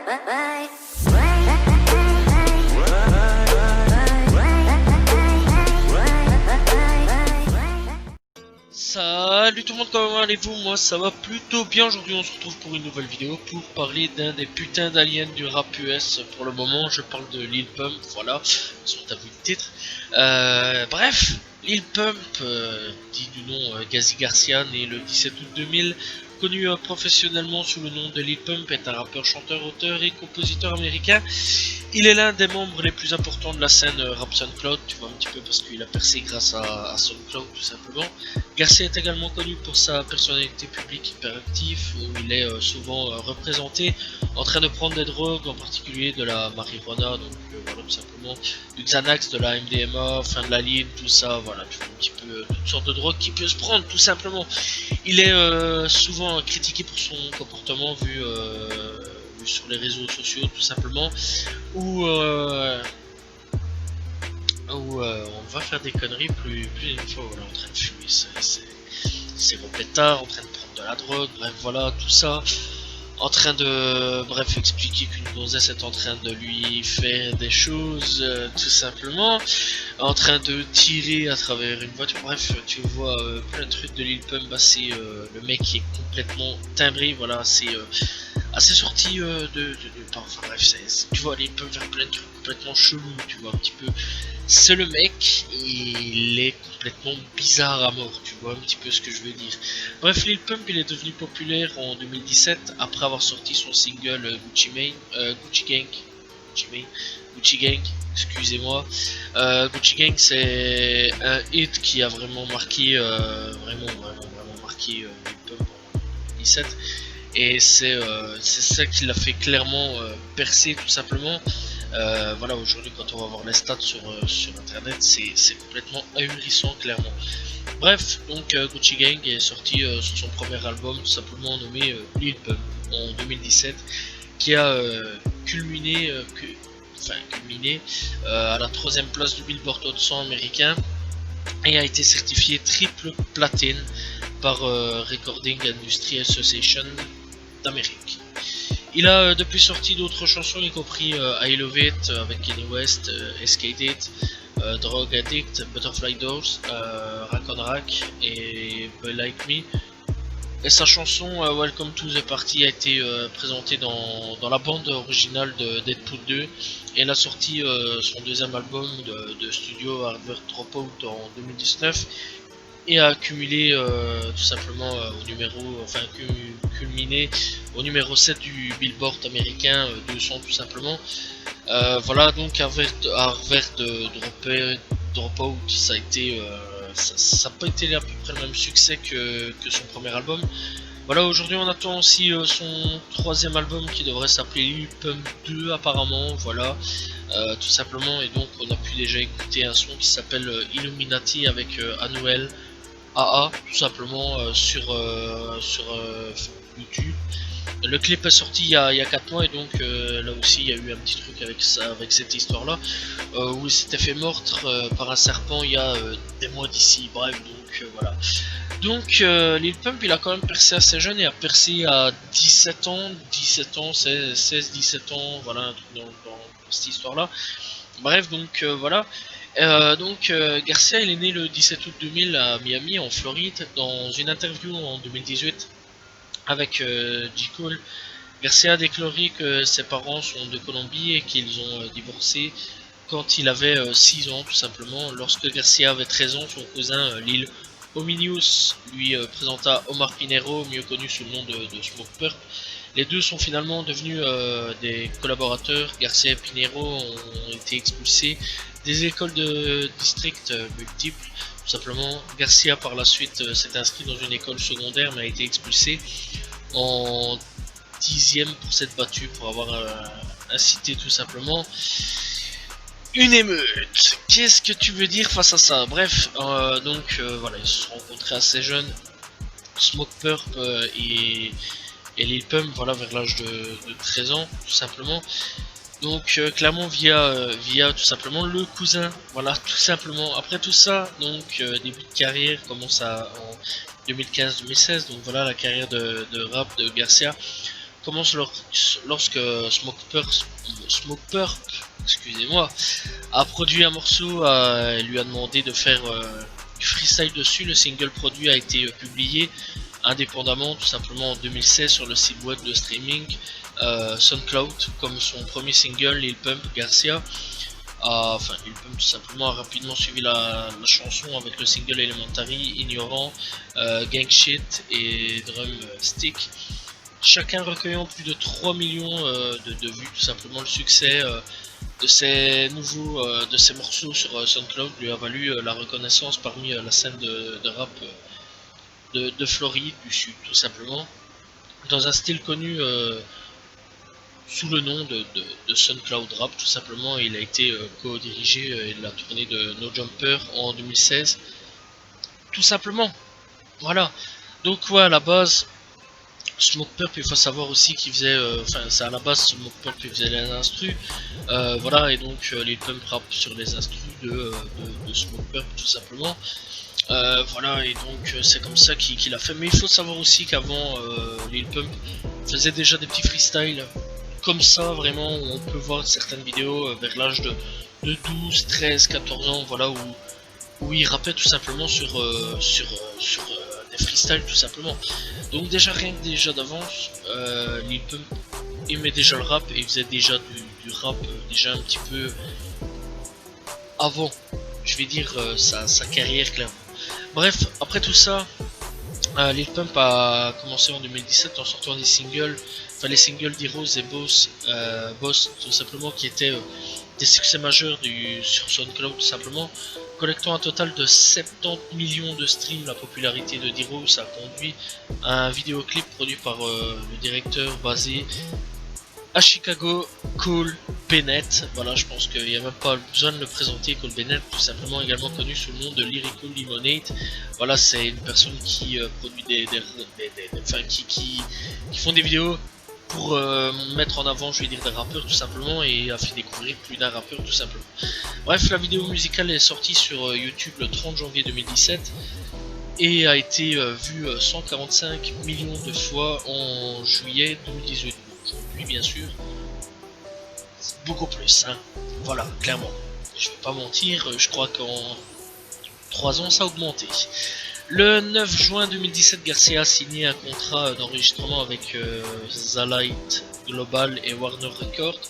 Salut tout le monde, comment allez-vous? Moi ça va plutôt bien. Aujourd'hui on se retrouve pour une nouvelle vidéo pour parler d'un des putains d'aliens du rap US. Pour le moment je parle de Lil Pump, voilà, si on t'a vu le titre. Bref, Lil Pump, dit du nom Gazi Garcia, né le 17 août 2000, connu professionnellement sous le nom de Lil Pump, est un rappeur, chanteur, auteur et compositeur américain. Il est l'un des membres les plus importants de la scène rap SoundCloud, tu vois un petit peu parce qu'il a percé grâce à SoundCloud tout simplement. Garcia est également connu pour sa personnalité publique hyper active, où il est souvent représenté en train de prendre des drogues, en particulier de la marijuana, donc voilà tout simplement, du Xanax, de la MDMA, fin de la ligne, tout ça, voilà, tu vois un petit peu toutes sortes de drogues qui peut se prendre tout simplement. Il est souvent critiqué pour son comportement vu sur les réseaux sociaux tout simplement, où on va faire des conneries plus d'une fois, voilà, en train de fumer ses gros pétards, en train de prendre de la drogue, bref voilà tout ça, en train de expliquer qu'une gonzesse est en train de lui faire des choses tout simplement, en train de tirer à travers une voiture, bref tu vois plein de trucs de Lil Pump. C'est le mec qui est complètement timbré, voilà, c'est assez sorti enfin bref, tu vois, il peut faire plein de trucs complètement chelous, tu vois un petit peu. C'est le mec, il est complètement bizarre à mort, tu vois un petit peu ce que je veux dire. Bref, Lil Pump il est devenu populaire en 2017 après avoir sorti son single Gucci Gang, excusez-moi. Gucci Gang, c'est un hit qui a vraiment marqué, vraiment marqué Lil Pump en 2017. Et c'est ça qui l'a fait clairement percer tout simplement. Voilà, aujourd'hui quand on va voir les stats sur internet, c'est complètement ahurissant clairement. Bref, donc Gucci Gang est sorti sur son premier album tout simplement nommé Lil Pump en 2017, qui a culminé à la 3ème place du Billboard Hot 100 américain et a été certifié triple platine par Recording Industry Association d'Amérique. Il a depuis sorti d'autres chansons, y compris I Love It avec Kanye West, Skate It, Drug Addict, Butterfly Doors, Rack on Rack et Boy Like Me. Et sa chanson Welcome to the Party a été présentée dans la bande originale de Deadpool 2, et elle a sorti son deuxième album de studio Hardware Dropout en 2019 et a accumulé tout simplement culminé au numéro 7 du Billboard américain 200 tout simplement. Voilà, donc Hardware Dropout, ça a été ça n'a pas été à peu près le même succès que son premier album. Voilà, aujourd'hui on attend aussi son troisième album qui devrait s'appeler Lil Pump 2 apparemment, voilà, tout simplement. Et donc on a pu déjà écouter un son qui s'appelle Illuminati avec Anuel AA tout simplement sur YouTube. Le clip est sorti il y a 4 mois, et donc là aussi il y a eu un petit truc avec ça, avec cette histoire là, où il s'était fait mordre par un serpent il y a des mois d'ici, bref, donc voilà. Donc Lil Pump il a quand même percé assez jeune, et a percé à 17 ans, 16-17 ans, voilà, un truc dans cette histoire là. Bref, donc voilà. Garcia il est né le 17 août 2000 à Miami en Floride. Dans une interview en 2018 avec J. Cole, Garcia a déclaré que ses parents sont de Colombie et qu'ils ont divorcé quand il avait 6 ans tout simplement. Lorsque Garcia avait 13 ans, son cousin Lil Hominius lui présenta Omar Pinero, mieux connu sous le nom de Smoke Purp. Les deux sont finalement devenus des collaborateurs. Garcia et Pinero ont été expulsés des écoles de district multiples tout simplement. Garcia par la suite s'est inscrit dans une école secondaire mais a été expulsé en 10e pour s'être battu, pour avoir incité tout simplement une émeute. Qu'est-ce que tu veux dire face à ça? Bref, voilà, ils se sont rencontrés assez jeunes, Smoke Purp et Lil Pump, voilà, vers l'âge de 13 ans tout simplement. Donc clairement via tout simplement le cousin, voilà, tout simplement. Après tout ça, donc début de carrière commence en 2015-2016, donc voilà la carrière de rap de Garcia commence lorsque Smoke Purp, excusez-moi, a produit un morceau et lui a demandé de faire du freestyle dessus. Le single produit a été publié indépendamment, tout simplement en 2016 sur le site web de streaming SoundCloud, comme son premier single. Lil Pump Garcia Lil Pump tout simplement a rapidement suivi la chanson avec le single Elementary, Ignorant, Gang Shit et Drum Stick, chacun recueillant plus de 3 millions de vues. Tout simplement, le succès de ces morceaux sur SoundCloud lui a valu la reconnaissance parmi la scène de rap de Floride du Sud, tout simplement, dans un style connu sous le nom de SoundCloud Rap. Tout simplement, il a été co-dirigé et la tournée de No Jumper en 2016, tout simplement. Voilà, donc ouais, à la base Smoke Purp, il faut savoir aussi qu'il faisait, c'est à la base Smoke Purp qui faisait les instrus, voilà, et donc Lil Pump rap sur les instrus de Smoke Purp, tout simplement. Voilà, et donc c'est comme ça qu'il a fait. Mais il faut savoir aussi qu'avant, Lil Pump faisait déjà des petits freestyles comme ça, vraiment, où on peut voir certaines vidéos vers l'âge de 12, 13, 14 ans, voilà, où il rappait tout simplement sur des freestyles, tout simplement. Donc déjà, rien que déjà d'avance, Lil Pump aimait déjà le rap et il faisait déjà du rap déjà un petit peu avant, je vais dire, sa carrière, clairement. Bref, après tout ça, Lil Pump a commencé en 2017 en sortant des singles, les singles d'Heroes et Boss, tout simplement, qui étaient des succès majeurs sur SoundCloud, tout simplement, collectant un total de 70 millions de streams. La popularité de Heroes a conduit à un vidéoclip produit par le directeur basé à Chicago, Cole Bennett. Voilà, je pense qu'il n'y a même pas besoin de le présenter. Cole Bennett, tout simplement, également connu sous le nom de Lyrical Lemonade. Voilà, c'est une personne qui produit qui font des vidéos pour mettre en avant, je vais dire, des rappeurs, tout simplement, et a fait découvrir plus d'un rappeur, tout simplement. Bref, la vidéo musicale est sortie sur YouTube le 30 janvier 2017 et a été vue 145 millions de fois en juillet 2018. Aujourd'hui, bien sûr, c'est beaucoup plus, hein. Voilà, clairement. Je vais pas mentir, je crois qu'en 3 ans, ça a augmenté. Le 9 juin 2017, Garcia a signé un contrat d'enregistrement avec Zalight Global et Warner Records,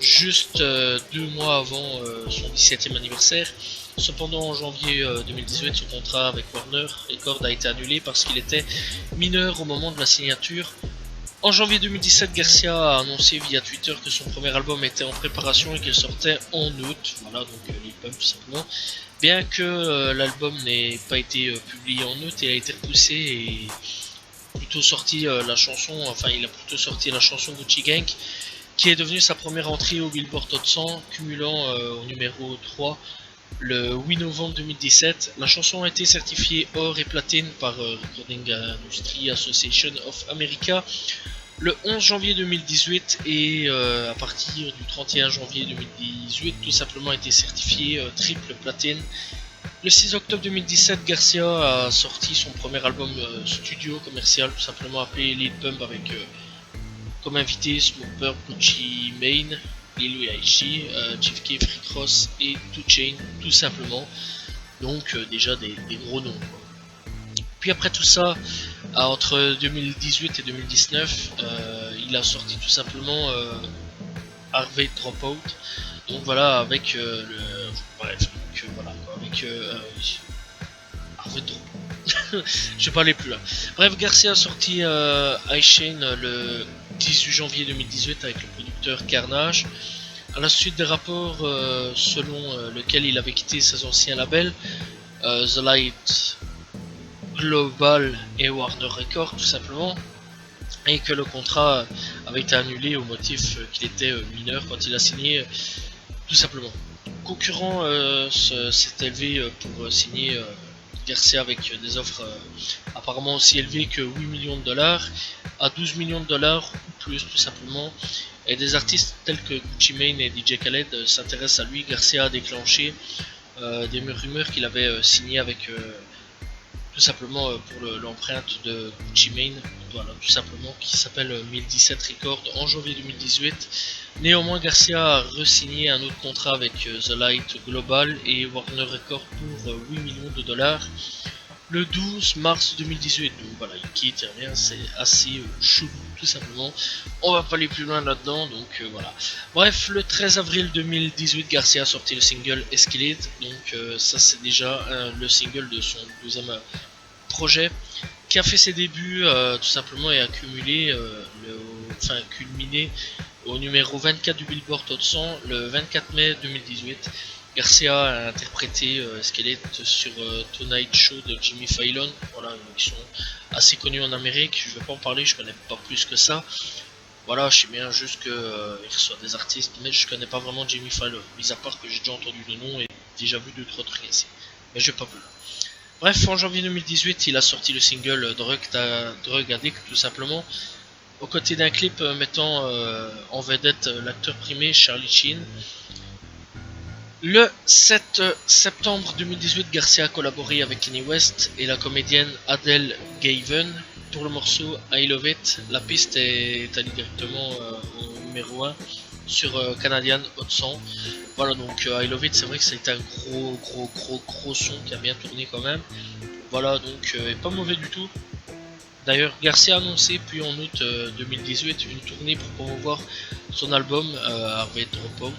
juste 2 mois avant son 17e anniversaire. Cependant, en janvier 2018, son contrat avec Warner Records a été annulé parce qu'il était mineur au moment de la signature. En janvier 2017, Garcia a annoncé via Twitter que son premier album était en préparation et qu'il sortait en août. Voilà, donc Lil Pump, tout simplement. Bien que l'album n'ait pas été publié en août, il a été repoussé et plutôt sorti la chanson, il a plutôt sorti la chanson Gucci Gang, qui est devenue sa première entrée au Billboard Hot 100, cumulant au numéro 3 le 8 novembre 2017. La chanson a été certifiée or et platine par Recording Industry Association of America le 11 janvier 2018 et à partir du 31 janvier 2018, tout simplement a été certifié triple platine. Le 6 octobre 2017, Garcia a sorti son premier album studio commercial, tout simplement appelé Lil Pump, avec comme invité Smoke Purp, Gucci Mane, Lil Yachty, Chief Keef, Rick Ross et 2 Chainz, tout simplement. Donc déjà des gros noms, quoi. Puis après tout ça, entre 2018 et 2019, il a sorti tout simplement Harvey Dropout. Donc voilà, avec Harvey Dropout. Je vais pas aller plus là. Bref, Garcia a sorti iShane le 18 janvier 2018 avec le producteur Carnage. À la suite des rapports selon lequel il avait quitté ses anciens labels, The Light Global et Warner Records, tout simplement, et que le contrat avait été annulé au motif qu'il était mineur quand il a signé, tout simplement. Concurrent s'est élevé pour signer Garcia avec des offres apparemment aussi élevées que 8 millions de dollars à 12 millions de dollars ou plus, tout simplement. Et des artistes tels que Gucci Mane et DJ Khaled s'intéressent à lui. Garcia a déclenché des rumeurs qu'il avait signé avec tout simplement pour l'empreinte de Gucci Mane, voilà, tout simplement, qui s'appelle 1017 Records en janvier 2018. Néanmoins, Garcia a re-signé un autre contrat avec The Light Global et Warner Records pour 8 millions de dollars le 12 mars 2018. Donc voilà, il quitte, il revient, c'est assez chelou, tout simplement. On va pas aller plus loin là-dedans, donc voilà. Bref, le 13 avril 2018, Garcia a sorti le single Escalade. Donc ça, c'est déjà le single de son deuxième projet, qui a fait ses débuts tout simplement et a cumulé, culminé au numéro 24 du Billboard Hot 100 le 24 mai 2018. Garcia a interprété Escalade sur Tonight Show de Jimmy Fallon, voilà, une émission assez connue en Amérique. Je vais pas en parler, je connais pas plus que ça. Voilà, je sais bien juste qu'il reçoit des artistes, mais je connais pas vraiment Jimmy Fallon, mis à part que j'ai déjà entendu le nom et déjà vu 2-3 trucs ici. Mais je vais pas plus loin. Bref, en janvier 2018, il a sorti le single Drug Addict, tout simplement, aux côtés d'un clip mettant en vedette l'acteur primé Charlie Sheen. Le 7 septembre 2018, Garcia a collaboré avec Kanye West et la comédienne Adele Gaven pour le morceau I Love It. La piste est allée directement au numéro 1 sur Canadian Hot 100. Voilà, donc I Love It, c'est vrai que ça a été un gros son qui a bien tourné quand même. Voilà, donc pas mauvais du tout. D'ailleurs, Garcia a annoncé puis en août 2018 une tournée pour promouvoir son album Harvey Dropout.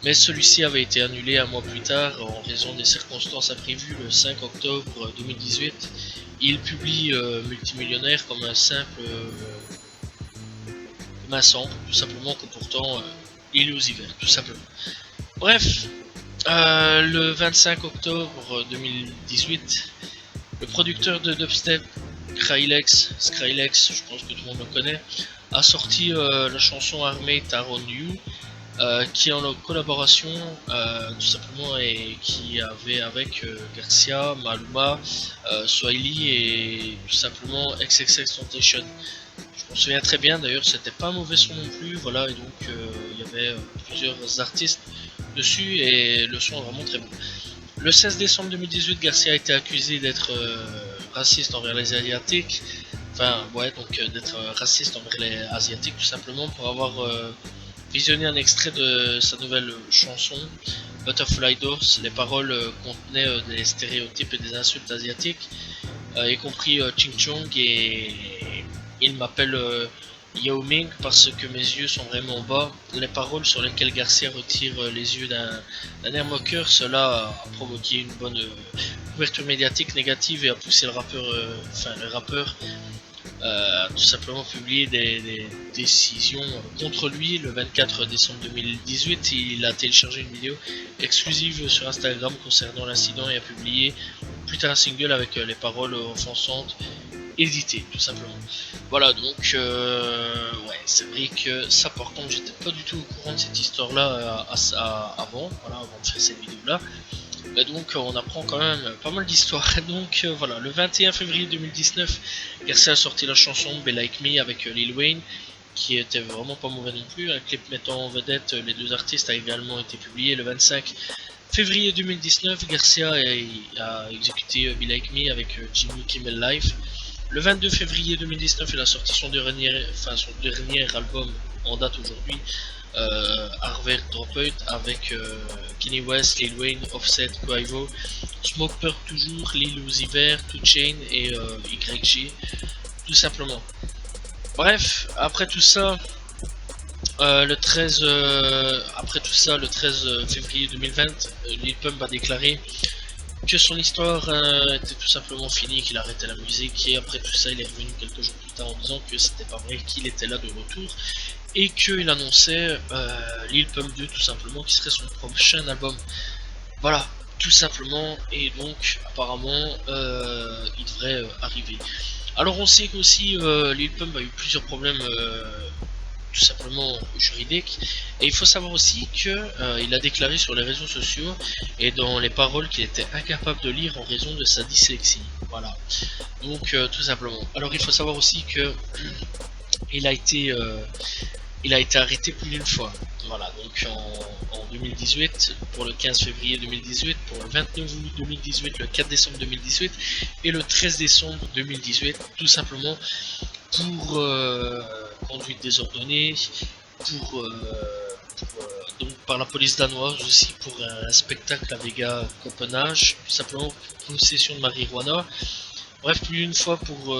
Mais celui-ci avait été annulé un mois plus tard en raison des circonstances imprévues le 5 octobre 2018. Il publie Multimillionnaire comme un simple sample, tout simplement, comportant l'île aux hivers, tout simplement. Bref, le 25 octobre 2018, le producteur de dubstep Skrillex, je pense que tout le monde le connaît, a sorti la chanson Armé Taron You, qui est en collaboration tout simplement et qui avait avec Garcia, Maluma, Swahili et tout simplement XXXTentacion. Je m'en souviens très bien, d'ailleurs c'était pas un mauvais son non plus, voilà, et donc il y avait plusieurs artistes dessus et le son est vraiment très bon. Le 16 décembre 2018, Garcia a été accusé d'être raciste envers les Asiatiques, d'être raciste envers les Asiatiques tout simplement pour avoir visionné un extrait de sa nouvelle chanson Butterfly Doors. Les paroles contenaient des stéréotypes et des insultes asiatiques, y compris Ching Chong, et il m'appelle Yao Ming parce que mes yeux sont vraiment bas. Les paroles sur lesquelles Garcia retire les yeux d'un air moqueur, cela a provoqué une bonne couverture médiatique négative et a poussé le rappeur tout simplement publier des décisions contre lui. Le 24 décembre 2018, il a téléchargé une vidéo exclusive sur Instagram concernant l'incident et a publié plus tard un single avec les paroles offensantes édité tout simplement. Voilà, donc ouais, c'est vrai que ça, par contre, j'étais pas du tout au courant de cette histoire là avant de faire cette vidéo là. Mais donc on apprend quand même pas mal d'histoires. Donc voilà, le 21 février 2019, Garcia a sorti la chanson Be Like Me avec Lil Wayne, qui était vraiment pas mauvais non plus. Un clip mettant en vedette les deux artistes a également été publié le 25 février 2019. Garcia a exécuté Be Like Me avec Jimmy Kimmel Live. Le 22 février 2019, il a sorti son dernier album en date aujourd'hui, Harvey Dropout, avec Kanye West, Lil Wayne, Offset, Quavo, Smoke Purp toujours, Lil Uzi Vert, 2 Chainz et YG, tout simplement. Bref, après tout ça, le 13 février 2020, Lil Pump a déclaré que son histoire était tout simplement finie, qu'il arrêtait la musique, et après tout ça il est revenu quelques jours plus tard en disant que c'était pas vrai, qu'il était là de retour et qu'il annonçait Lil Pump 2 tout simplement, qui serait son prochain album. Voilà, tout simplement, et donc apparemment il devrait arriver. Alors on sait qu'aussi Lil Pump a eu plusieurs problèmes tout simplement juridique, et il faut savoir aussi que il a déclaré sur les réseaux sociaux et dans les paroles qu'il était incapable de lire en raison de sa dyslexie. Voilà, donc tout simplement. Alors il faut savoir aussi que il a été il a été arrêté plus d'une fois. Voilà, donc en 2018, pour le 15 février 2018, pour le 29 août 2018, le 4 décembre 2018 et le 13 décembre 2018, tout simplement pour conduite désordonnée, pour, donc par la police danoise aussi pour un spectacle à Vega Copenhague, tout simplement possession de marijuana. Bref, plus d'une fois pour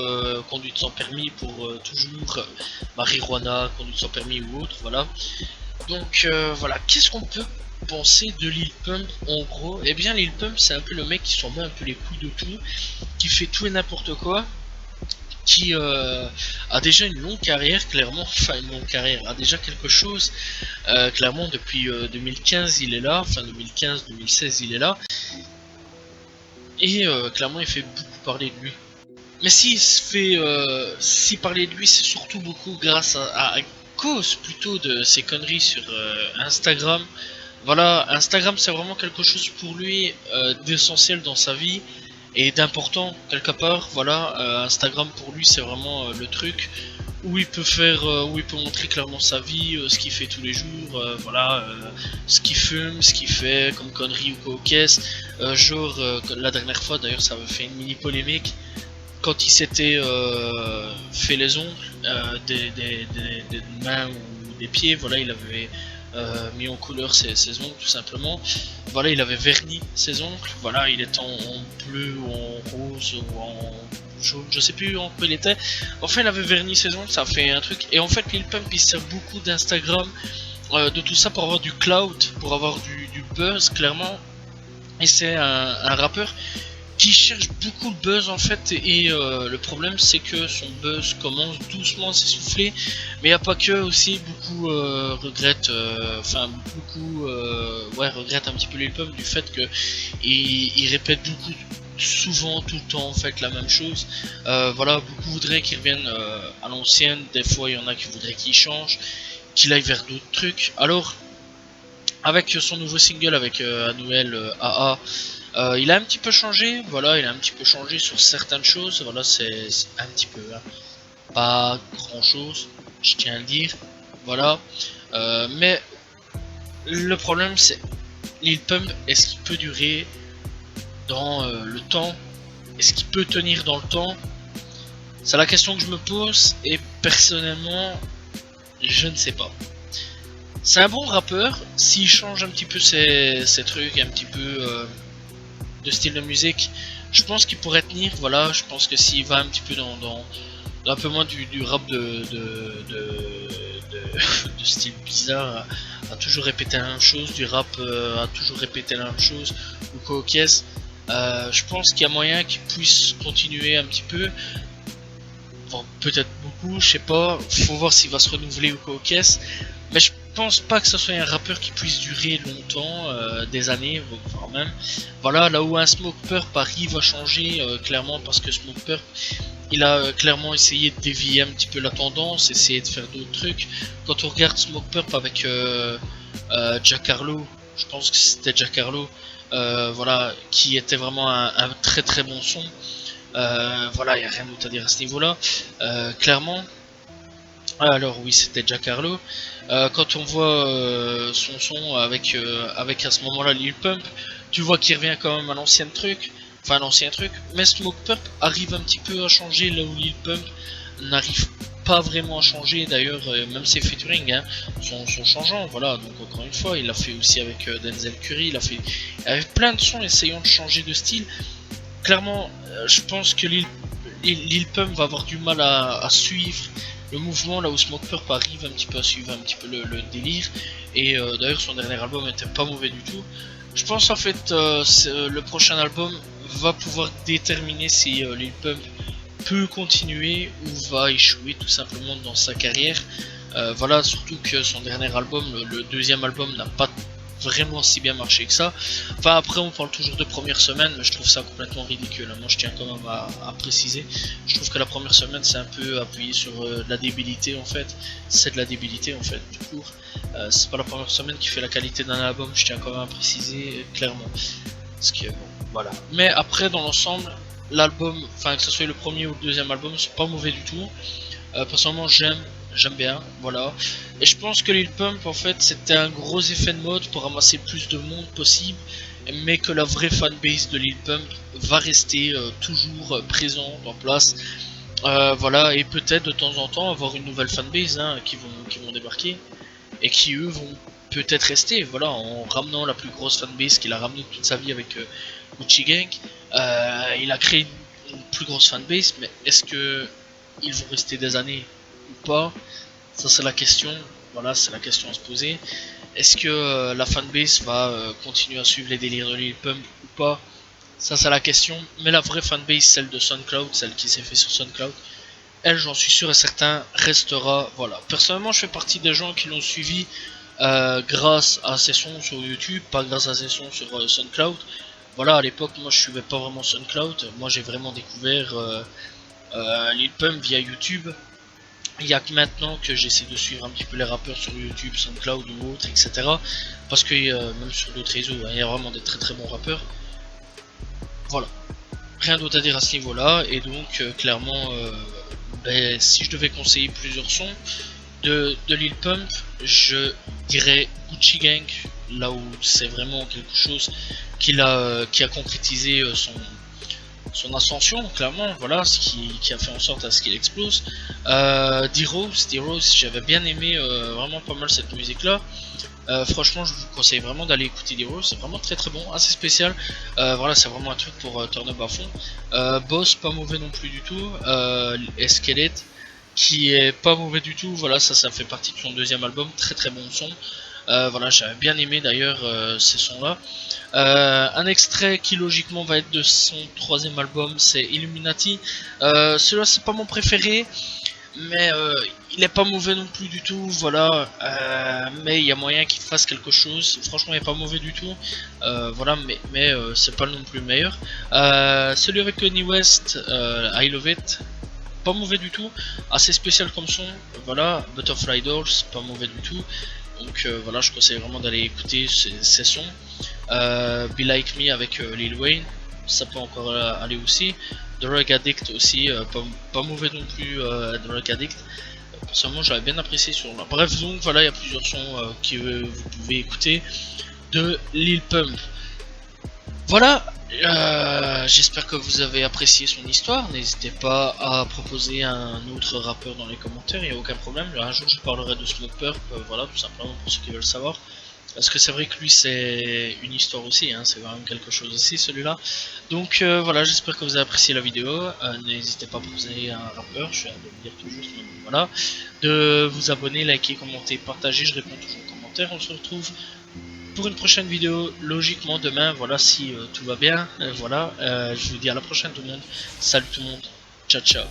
conduite sans permis, pour toujours marijuana, conduite sans permis ou autre, voilà. Donc voilà, qu'est-ce qu'on peut penser de Lil Pump en gros? Eh bien Lil Pump c'est un peu le mec qui s'en bat un peu les couilles de tout, qui fait tout et n'importe quoi, qui a déjà une longue carrière, clairement, enfin une longue carrière, a déjà quelque chose, clairement depuis 2015 il est là, enfin 2015-2016 il est là, et clairement il fait beaucoup parler de lui. Mais si parler de lui c'est surtout beaucoup grâce à cause plutôt de ses conneries sur Instagram. Voilà, Instagram c'est vraiment quelque chose pour lui d'essentiel dans sa vie et d'important quelque part. Voilà, Instagram pour lui c'est vraiment le truc où il peut faire, où il peut montrer clairement sa vie, ce qu'il fait tous les jours, voilà, ce qu'il fume, ce qu'il fait comme conneries ou cocasse. Genre la dernière fois d'ailleurs ça avait fait une mini polémique quand il s'était fait les ongles des mains ou des pieds. Voilà, il avait mis en couleur ses ongles tout simplement. Voilà, il avait verni ses ongles. Voilà, il était en bleu ou en rose ou en jaune, je sais plus en quoi il était. Enfin, il avait verni ses ongles, ça a fait un truc. Et en fait, Lil Pump il sert beaucoup d'Instagram, de tout ça pour avoir du clout, pour avoir du buzz clairement. Et c'est un rappeur qui cherche beaucoup de buzz en fait, et le problème c'est que son buzz commence doucement à s'essouffler, mais il n'y a pas que, aussi beaucoup regrettent, enfin beaucoup ouais, regrettent un petit peu Lil Pump du fait que il répète beaucoup souvent tout le temps en fait la même chose. Voilà, beaucoup voudraient qu'il revienne à l'ancienne, des fois il y en a qui voudraient qu'il change, qu'il aille vers d'autres trucs. Alors avec son nouveau single avec Anuel AA, il a un petit peu changé, voilà, il a un petit peu changé sur certaines choses, voilà, c'est un petit peu, hein, pas grand chose, je tiens à le dire, voilà, mais le problème c'est, Lil Pump, est-ce qu'il peut durer dans le temps, est-ce qu'il peut tenir dans le temps? C'est la question que je me pose, et personnellement, je ne sais pas. C'est un bon rappeur, s'il change un petit peu ses trucs, un petit peu de style de musique, je pense qu'il pourrait tenir. Voilà, je pense que s'il va un petit peu dans un peu moins du rap de style bizarre, à toujours répéter la même chose, du rap à toujours répéter la même chose, ou cocasse, je pense qu'il y a moyen qu'il puisse continuer un petit peu. Bon, peut-être beaucoup, je sais pas, faut voir s'il va se renouveler ou cocasse, mais je pense pas que ce soit un rappeur qui puisse durer longtemps, des années, voire même. Voilà, là où un Smoke Purp arrive à changer clairement, parce que Smoke Purp il a clairement essayé de dévier un petit peu la tendance, essayer de faire d'autres trucs. Quand on regarde Smoke Purp avec Jack Harlow, je pense que c'était Jack Harlow, voilà, qui était vraiment un très très bon son. Voilà, il n'y a rien d'autre à dire à ce niveau là, clairement. Alors oui, c'était Jack Harlow. Quand on voit son son avec à ce moment là Lil Pump, tu vois qu'il revient quand même à l'ancien truc, enfin l'ancien truc, mais Smoke Purp arrive un petit peu à changer là où Lil Pump n'arrive pas vraiment à changer. D'ailleurs même ses featuring sont changeants, voilà. Donc encore une fois, il l'a fait aussi avec Denzel Curry, il a fait avec plein de sons essayant de changer de style. Clairement, je pense que Lil Pump va avoir du mal à suivre le mouvement, là où Smoke Purp arrive un petit peu à suivre un petit peu le délire. Et d'ailleurs son dernier album était pas mauvais du tout. Je pense en fait le prochain album va pouvoir déterminer si Lil Pump peut continuer ou va échouer tout simplement dans sa carrière. Voilà, surtout que son dernier album, le deuxième album, n'a pas vraiment si bien marché que ça. Enfin après on parle toujours de première semaine, mais je trouve ça complètement ridicule. Moi je tiens quand même à préciser, je trouve que la première semaine c'est un peu appuyé sur de la débilité en fait. C'est de la débilité en fait tout court. C'est pas la première semaine qui fait la qualité d'un album, je tiens quand même à préciser clairement. Parce que bon, voilà. Mais après dans l'ensemble, l'album, enfin que ce soit le premier ou le deuxième album, c'est pas mauvais du tout. Personnellement j'aime bien, voilà. Et je pense que Lil Pump, en fait, c'était un gros effet de mode pour ramasser le plus de monde possible, mais que la vraie fanbase de Lil Pump va rester toujours présente en place. Voilà, et peut-être de temps en temps avoir une nouvelle fanbase hein, qui vont débarquer et qui eux vont peut-être rester, voilà, en ramenant la plus grosse fanbase qu'il a ramené toute sa vie avec Gucci Gang. Il a créé une plus grosse fanbase, mais est-ce que ils vont rester des années ou pas? Ça c'est la question, voilà, c'est la question à se poser. Est-ce que la fanbase va continuer à suivre les délires de Lil Pump ou pas? Ça c'est la question, mais la vraie fanbase, celle de SoundCloud, celle qui s'est fait sur SoundCloud, elle j'en suis sûr et certain restera, voilà. Personnellement je fais partie des gens qui l'ont suivi grâce à ses sons sur YouTube, pas grâce à ses sons sur SoundCloud. Voilà, à l'époque moi je suivais pas vraiment SoundCloud, moi j'ai vraiment découvert Lil Pump via YouTube. Il y a que maintenant que j'essaie de suivre un petit peu les rappeurs sur YouTube, SoundCloud ou autres, etc. Parce que même sur d'autres réseaux, il y a vraiment des très très bons rappeurs. Voilà, rien d'autre à dire à ce niveau-là. Et donc clairement, si je devais conseiller plusieurs sons de Lil Pump, je dirais Gucci Gang, là où c'est vraiment quelque chose qui a concrétisé son ascension, clairement, voilà, ce qui a fait en sorte à ce qu'il explose. D-Rose, j'avais bien aimé vraiment pas mal cette musique là. Franchement, je vous conseille vraiment d'aller écouter D-Rose, c'est vraiment très très bon, assez spécial. Voilà, c'est vraiment un truc pour turn up à fond. Boss, pas mauvais non plus du tout. Esquelette, qui est pas mauvais du tout, voilà, ça fait partie de son deuxième album, très très bon son. Voilà, j'avais bien aimé d'ailleurs ces sons là. Un extrait qui logiquement va être de son troisième album, c'est Illuminati. Celui-là c'est pas mon préféré, mais il est pas mauvais non plus du tout, voilà. Mais il y a moyen qu'il fasse quelque chose. Franchement, il est pas mauvais du tout, voilà. Mais c'est pas non plus le meilleur. Celui avec Kanye West, I Love It, pas mauvais du tout, assez spécial comme son, voilà. Butterfly Dolls, pas mauvais du tout. Donc voilà, je conseille vraiment d'aller écouter ces sons. Be Like Me avec Lil Wayne, ça peut encore aller aussi. Drug Addict aussi, pas mauvais non plus, Drug Addict. Personnellement, j'avais bien apprécié ce son-là. Bref, donc voilà, il y a plusieurs sons que vous pouvez écouter de Lil Pump. Voilà, j'espère que vous avez apprécié son histoire. N'hésitez pas à proposer un autre rappeur dans les commentaires, il n'y a aucun problème. Un jour, je parlerai de Smoke Purp, voilà, tout simplement pour ceux qui veulent savoir. Parce que c'est vrai que lui, c'est une histoire aussi, hein, c'est vraiment quelque chose aussi, celui-là. Donc voilà, j'espère que vous avez apprécié la vidéo. N'hésitez pas à proposer un rappeur, je viens de le dire tout juste, mais voilà. De vous abonner, liker, commenter, partager, je réponds toujours aux commentaires. On se retrouve pour une prochaine vidéo, logiquement demain, voilà, si tout va bien. Voilà, je vous dis à la prochaine tout le monde. Salut tout le monde, ciao ciao.